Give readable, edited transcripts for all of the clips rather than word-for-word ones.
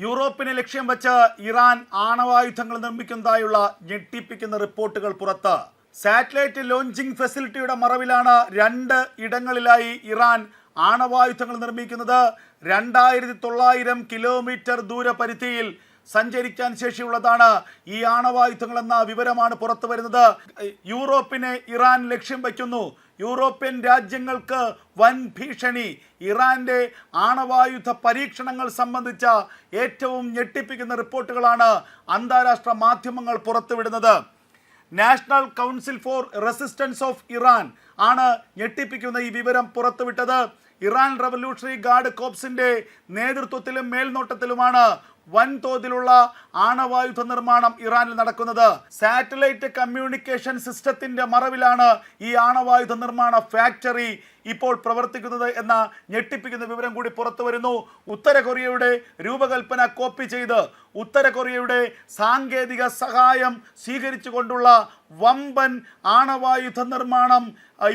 യൂറോപ്പിനെ ലക്ഷ്യം വെച്ച് ഇറാൻ ആണവായുധങ്ങൾ നിർമ്മിക്കുന്നതായുള്ള ഞെട്ടിപ്പിക്കുന്ന റിപ്പോർട്ടുകൾ പുറത്ത്. സാറ്റലൈറ്റ് ലോഞ്ചിങ് ഫെസിലിറ്റിയുടെ മറവിലാണ് 2 ഇടങ്ങളിലായി ഇറാൻ ആണവായുധങ്ങൾ നിർമ്മിക്കുന്നത്. 2900 കിലോമീറ്റർ ദൂരപരിധിയിൽ സഞ്ചരിക്കാൻ ശേഷിയുള്ളതാണ് ഈ ആണവായുധങ്ങൾ എന്ന വിവരമാണ് പുറത്തു വരുന്നത്. യൂറോപ്പിനെ ഇറാൻ ലക്ഷ്യം വയ്ക്കുന്നു. യൂറോപ്യൻ രാജ്യങ്ങൾക്ക് വൻ ഭീഷണി. ഇറാന്റെ ആണവായുധ പരീക്ഷണങ്ങൾ സംബന്ധിച്ച ഏറ്റവും ഞെട്ടിപ്പിക്കുന്ന റിപ്പോർട്ടുകളാണ് അന്താരാഷ്ട്ര മാധ്യമങ്ങൾ പുറത്തുവിടുന്നത്. National council for resistance of Iran ആണ് ഞെട്ടിപ്പിക്കുന്ന ഈ വിവരം പുറത്തുവിട്ടത്. ഇറാൻ റവല്യൂഷണറി ഗാർഡ് കോപ്സിന്റെ നേതൃത്വത്തിലും മേൽനോട്ടത്തിലുമാണ് വൻതോതിലുള്ള ആണവായുധ നിർമ്മാണം ഇറാനിൽ നടക്കുന്നത്. സാറ്റലൈറ്റ് കമ്മ്യൂണിക്കേഷൻ സിസ്റ്റത്തിന്റെ മറവിലാണ് ഈ ആണവായുധ നിർമ്മാണ ഫാക്ടറി ഇപ്പോൾ പ്രവർത്തിക്കുന്നത് എന്ന ഞെട്ടിപ്പിക്കുന്ന വിവരം കൂടി പുറത്തു വരുന്നു. ഉത്തര കൊറിയയുടെ രൂപകൽപ്പന കോപ്പി ചെയ്ത് ഉത്തര കൊറിയയുടെ സാങ്കേതിക സഹായം സ്വീകരിച്ചുകൊണ്ടുള്ള വമ്പൻ ആണവായുധ നിർമ്മാണം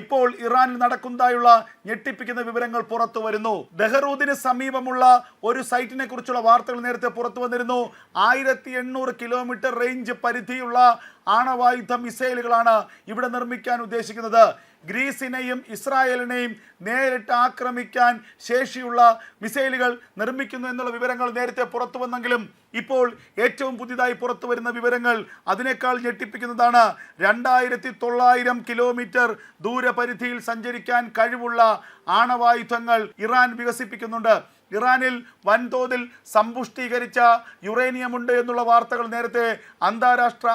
ഇപ്പോൾ ഇറാനിൽ നടക്കുന്നതായുള്ള ഞെട്ടിപ്പിക്കുന്ന വിവരങ്ങൾ പുറത്തു വരുന്നു. ദഹ്റൂദിന് സമീപമുള്ള ഒരു സൈറ്റിനെ കുറിച്ചുള്ള വാർത്തകൾ നേരത്തെ പുറത്തു വന്നിരുന്നു. 1800 കിലോമീറ്റർ റേഞ്ച് പരിധിയുള്ള ആണവായുധ മിസൈലുകളാണ് ഇവിടെ നിർമ്മിക്കാൻ ഉദ്ദേശിക്കുന്നത്. ഗ്രീസിനെയും ഇസ്രായേലിനെയും നേരിട്ട് ആക്രമിക്കാൻ ശേഷിയുള്ള മിസൈലുകൾ നിർമ്മിക്കുന്നു എന്നുള്ള വിവരങ്ങൾ നേരത്തെ പുറത്തു വന്നെങ്കിലും ഇപ്പോൾ ഏറ്റവും പുതിയതായി പുറത്തു വരുന്ന വിവരങ്ങൾ അതിനേക്കാൾ ഞെട്ടിപ്പിക്കുന്നതാണ്. 2900 കിലോമീറ്റർ ദൂരപരിധിയിൽ സഞ്ചരിക്കാൻ കഴിവുള്ള ആണവായുധങ്ങൾ ഇറാൻ വികസിപ്പിക്കുന്നുണ്ട്. ഇറാനിൽ വൻതോതിൽ സമ്പുഷ്ടീകരിച്ച യുറേനിയം ഉണ്ട് എന്നുള്ള വാർത്തകൾ നേരത്തെ അന്താരാഷ്ട്ര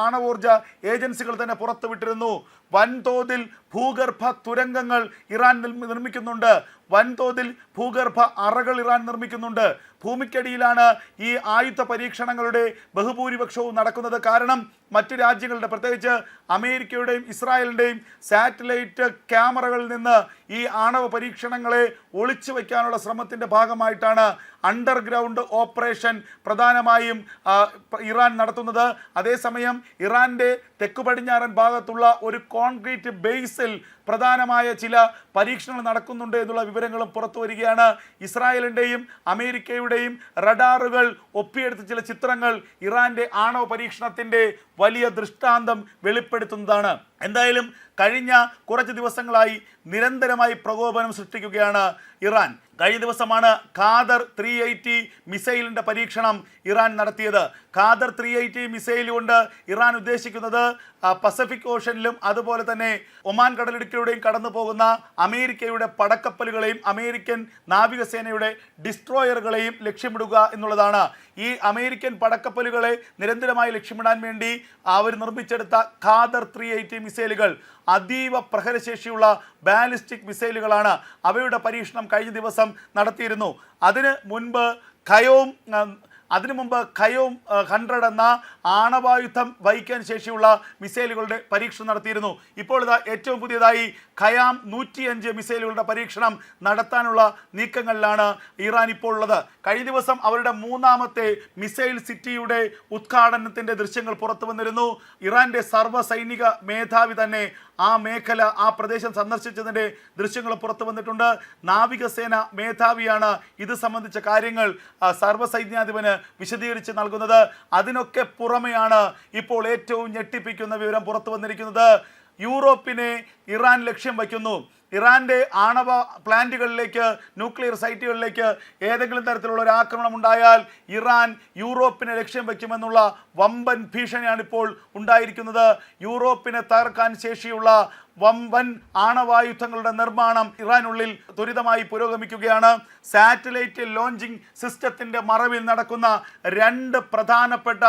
ആണവോർജ ഏജൻസികൾ തന്നെ പുറത്തുവിട്ടിരുന്നു. വൻതോതിൽ ഭൂഗർഭ തുരങ്കങ്ങൾ ഇറാൻ നിർമ്മിക്കുന്നുണ്ട്. വൻതോതിൽ ഭൂഗർഭ അറകൾ ഇറാൻ നിർമ്മിക്കുന്നുണ്ട്. ഭൂമിക്കടിയിലാണ് ഈ ആയുധ പരീക്ഷണങ്ങളുടെ ബഹുഭൂരിപക്ഷവും നടക്കുന്നത്. കാരണം മറ്റ് രാജ്യങ്ങളുടെ, പ്രത്യേകിച്ച് അമേരിക്കയുടെയും ഇസ്രായേലിൻ്റെയും സാറ്റലൈറ്റ് ക്യാമറകളിൽ നിന്ന് ഈ ആണവ പരീക്ഷണങ്ങളെ ഒളിച്ചു വയ്ക്കാനുള്ള ശ്രമത്തിൻ്റെ ഭാഗമായിട്ടാണ് അണ്ടർഗ്രൗണ്ട് ഓപ്പറേഷൻ പ്രധാനമായും ഇറാൻ നടത്തുന്നത്. അതേസമയം ഇറാൻ്റെ തെക്കു പടിഞ്ഞാറൻ ഭാഗത്തുള്ള ഒരു കോൺക്രീറ്റ് ബേസിൽ പ്രധാനമായ ചില പരീക്ഷണങ്ങൾ നടക്കുന്നുണ്ട് എന്നുള്ള വിവരങ്ങളും പുറത്തു വരികയാണ്. ഇസ്രായേലിൻ്റെയും അമേരിക്കയുടെയും റഡാറുകൾ ഒപ്പിയെടുത്ത ചില ചിത്രങ്ങൾ ഇറാൻ്റെ ആണവ പരീക്ഷണത്തിൻ്റെ വലിയ ദൃഷ്ടാന്തം വെളിപ്പെടുത്തുന്നതാണ്. എന്തായാലും കഴിഞ്ഞ കുറച്ച് ദിവസങ്ങളായി നിരന്തരമായി പ്രകോപനം സൃഷ്ടിക്കുകയാണ് ഇറാൻ. കഴിഞ്ഞ ദിവസമാണ് ഖാദർ 380 മിസൈലിൻ്റെ പരീക്ഷണം ഇറാൻ നടത്തിയത്. ഖാദർ 380 മിസൈൽ കൊണ്ട് ഇറാൻ ഉദ്ദേശിക്കുന്നത് പസഫിക് ഓഷനിലും അതുപോലെ തന്നെ ഒമാൻ കടലിടുക്കിലൂടെയും കടന്നു പോകുന്ന അമേരിക്കയുടെ പടക്കപ്പലുകളെയും അമേരിക്കൻ നാവികസേനയുടെ ഡിസ്ട്രോയറുകളെയും ലക്ഷ്യമിടുക എന്നുള്ളതാണ്. ഈ അമേരിക്കൻ പടക്കപ്പലുകളെ നിരന്തരമായി ലക്ഷ്യമിടാൻ വേണ്ടി അവർ നിർമ്മിച്ചെടുത്ത ഖാദർ 380 മിസൈലുകൾ അതീവ പ്രഹരശേഷിയുള്ള ബാലിസ്റ്റിക് മിസൈലുകളാണ്. അവയുടെ പരീക്ഷണം കഴിഞ്ഞ ദിവസം നടത്തിയിരുന്നു. അതിനു മുൻപ് ഖയോം 100 എന്ന ആണവായുധം വഹിക്കാൻ ശേഷിയുള്ള മിസൈലുകളുടെ പരീക്ഷണം നടത്തിയിരുന്നു. ഇപ്പോൾ ഇതാ ഏറ്റവും പുതിയതായി ഖയാം 105 മിസൈലുകളുടെ പരീക്ഷണം നടത്താനുള്ള നീക്കങ്ങളിലാണ് ഇറാൻ ഇപ്പോൾ ഉള്ളത്. കഴിഞ്ഞ ദിവസം അവരുടെ 3ാമത്തെ മിസൈൽ സിറ്റിയുടെ ഉദ്ഘാടനത്തിൻ്റെ ദൃശ്യങ്ങൾ പുറത്തു വന്നിരുന്നു. ഇറാൻ്റെ സർവ്വസൈനിക മേധാവി തന്നെ ആ പ്രദേശം സന്ദർശിച്ചതിൻ്റെ ദൃശ്യങ്ങൾ പുറത്തു വന്നിട്ടുണ്ട്. നാവികസേന മേധാവിയാണ് ഇത് സംബന്ധിച്ച കാര്യങ്ങൾ സർവ്വസൈന്യാധിപന് വിശദീകരിച്ച് നൽകുന്നത്. അതിനൊക്കെ പുറമെയാണ് ഇപ്പോൾ ഏറ്റവും ഞെട്ടിപ്പിക്കുന്ന വിവരം പുറത്തു വന്നിരിക്കുന്നത്. യൂറോപ്പിനെ ഇറാൻ ലക്ഷ്യം വയ്ക്കുന്നു. ഇറാൻ്റെ ആണവ പ്ലാന്റുകളിലേക്ക്, ന്യൂക്ലിയർ സൈറ്റുകളിലേക്ക് ഏതെങ്കിലും തരത്തിലുള്ള ഒരു ആക്രമണം ഉണ്ടായാൽ ഇറാൻ യൂറോപ്പിനെ ലക്ഷ്യം വയ്ക്കുമെന്നുള്ള വമ്പൻ ഭീഷണിയാണ് ഇപ്പോൾ ഉണ്ടായിരിക്കുന്നത്. യൂറോപ്പിനെ തകർക്കാൻ ശേഷിയുള്ള വമ്പൻ ആണവായുധങ്ങളുടെ നിർമ്മാണം ഇറാനുള്ളിൽ ത്വരിതമായി പുരോഗമിക്കുകയാണ്. സാറ്റലൈറ്റ് ലോഞ്ചിങ് സിസ്റ്റത്തിൻ്റെ മറവിൽ നടക്കുന്ന 2 പ്രധാനപ്പെട്ട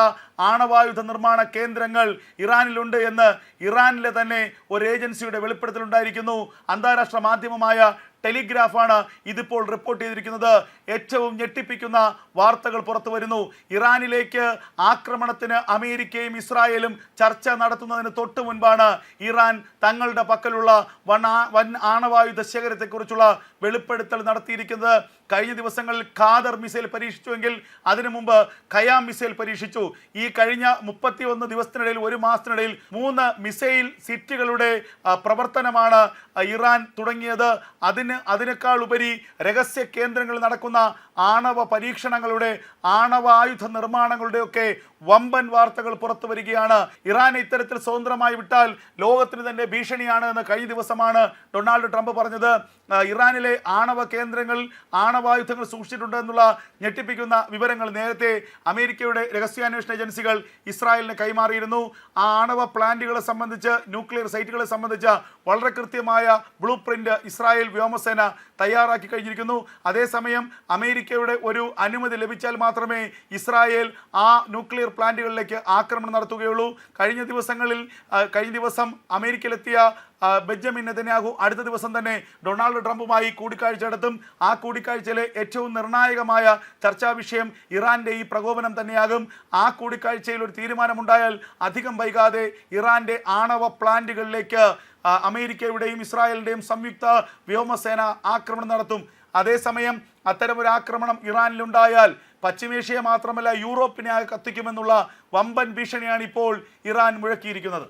ആണവായുധ നിർമ്മാണ കേന്ദ്രങ്ങൾ ഇറാനിലുണ്ട് എന്ന് ഇറാനിലെ തന്നെ ഒരു ഏജൻസിയുടെ വെളിപ്പെടുത്തലുണ്ടായിരിക്കുന്നു. അന്താരാഷ്ട്ര മാധ്യമമായ ടെലിഗ്രാഫാണ് ഇതിപ്പോൾ റിപ്പോർട്ട് ചെയ്തിരിക്കുന്നത്. ഏറ്റവും ഞെട്ടിപ്പിക്കുന്ന വാർത്തകൾ പുറത്തു വരുന്നു. ഇറാനിലേക്ക് ആക്രമണത്തിന് അമേരിക്കയും ഇസ്രായേലും ചർച്ച നടത്തുന്നതിന് തൊട്ടു മുൻപാണ് ഇറാൻ തങ്ങളുടെ പക്കലുള്ള വൻ ആണവായുധ ശേഖരത്തെക്കുറിച്ചുള്ള വെളിപ്പെടുത്തൽ നടത്തിയിരിക്കുന്നത്. കഴിഞ്ഞ ദിവസങ്ങളിൽ ഖാദർ മിസൈൽ പരീക്ഷിച്ചുവെങ്കിൽ അതിനു മുമ്പ് ഖയാം മിസൈൽ പരീക്ഷിച്ചു. ഈ കഴിഞ്ഞ 31 ദിവസത്തിനിടയിൽ, ഒരു മാസത്തിനിടയിൽ 3 മിസൈൽ സിറ്റുകളുടെ പ്രവർത്തനമാണ് ഇറാൻ തുടങ്ങിയത്. അതിനേക്കാൾ ഉപരി രഹസ്യ കേന്ദ്രങ്ങളിൽ നടക്കുന്ന ആണവ പരീക്ഷണങ്ങളുടെ, ആണവ ആയുധ നിർമ്മാണങ്ങളുടെയൊക്കെ വമ്പൻ വാർത്തകൾ പുറത്തു വരികയാണ്. ഇറാനെ ഇത്തരത്തിൽ സ്വതന്ത്രമായി വിട്ടാൽ ലോകത്തിന് തന്നെ ഭീഷണിയാണ് എന്ന് കഴിഞ്ഞ ദിവസമാണ് ഡൊണാൾഡ് ട്രംപ് പറഞ്ഞത്. ഇറാനിലെ ആണവ കേന്ദ്രങ്ങൾ ആണവായുധങ്ങൾ സൂക്ഷിച്ചിട്ടുണ്ട് എന്നുള്ള ഞെട്ടിപ്പിക്കുന്ന വിവരങ്ങൾ നേരത്തെ അമേരിക്കയുടെ രഹസ്യാന്വേഷണ ഏജൻസികൾ ഇസ്രായേലിന് കൈമാറിയിരുന്നു. ആ ആണവ പ്ലാന്റുകളെ സംബന്ധിച്ച്, ന്യൂക്ലിയർ സൈറ്റുകളെ സംബന്ധിച്ച വളരെ കൃത്യമായ ബ്ലൂ പ്രിന്റ് ഇസ്രായേൽ വ്യോമസേന തയ്യാറാക്കി കഴിഞ്ഞിരിക്കുന്നു. അതേസമയം അമേരിക്കയുടെ ഒരു അനുമതി ലഭിച്ചാൽ മാത്രമേ ഇസ്രായേൽ ആ ന്യൂക്ലിയർ പ്ലാന്റുകളിലേക്ക് ആക്രമണം നടത്തുകയുള്ളൂ. കഴിഞ്ഞ ദിവസം അമേരിക്കയിലെത്തിയ ബെഞ്ചമിൻ നെതന്യാഹു അടുത്ത ദിവസം തന്നെ ഡൊണാൾഡ് ട്രംപുമായി കൂടിക്കാഴ്ച നടത്തും. ആ കൂടിക്കാഴ്ചയിലെ ഏറ്റവും നിർണായകമായ ചർച്ചാ വിഷയം ഇറാന്റെ ഈ പ്രകോപനം തന്നെയാകും. ആ കൂടിക്കാഴ്ചയിൽ ഒരു തീരുമാനമുണ്ടായാൽ അധികം വൈകാതെ ഇറാന്റെ ആണവ പ്ലാന്റുകളിലേക്ക് അമേരിക്കയുടെയും ഇസ്രായേലിന്റെയും സംയുക്ത വ്യോമസേന ആക്രമണം നടത്തും. അതേസമയം അത്തരമൊരു ആക്രമണം ഇറാനിലുണ്ടായാൽ പശ്ചിമേഷ്യയെ മാത്രമല്ല യൂറോപ്പിനെ കത്തിക്കുമെന്നുള്ള വമ്പൻ ഭീഷണിയാണ് ഇപ്പോൾ ഇറാൻ മുഴക്കിയിരിക്കുന്നത്.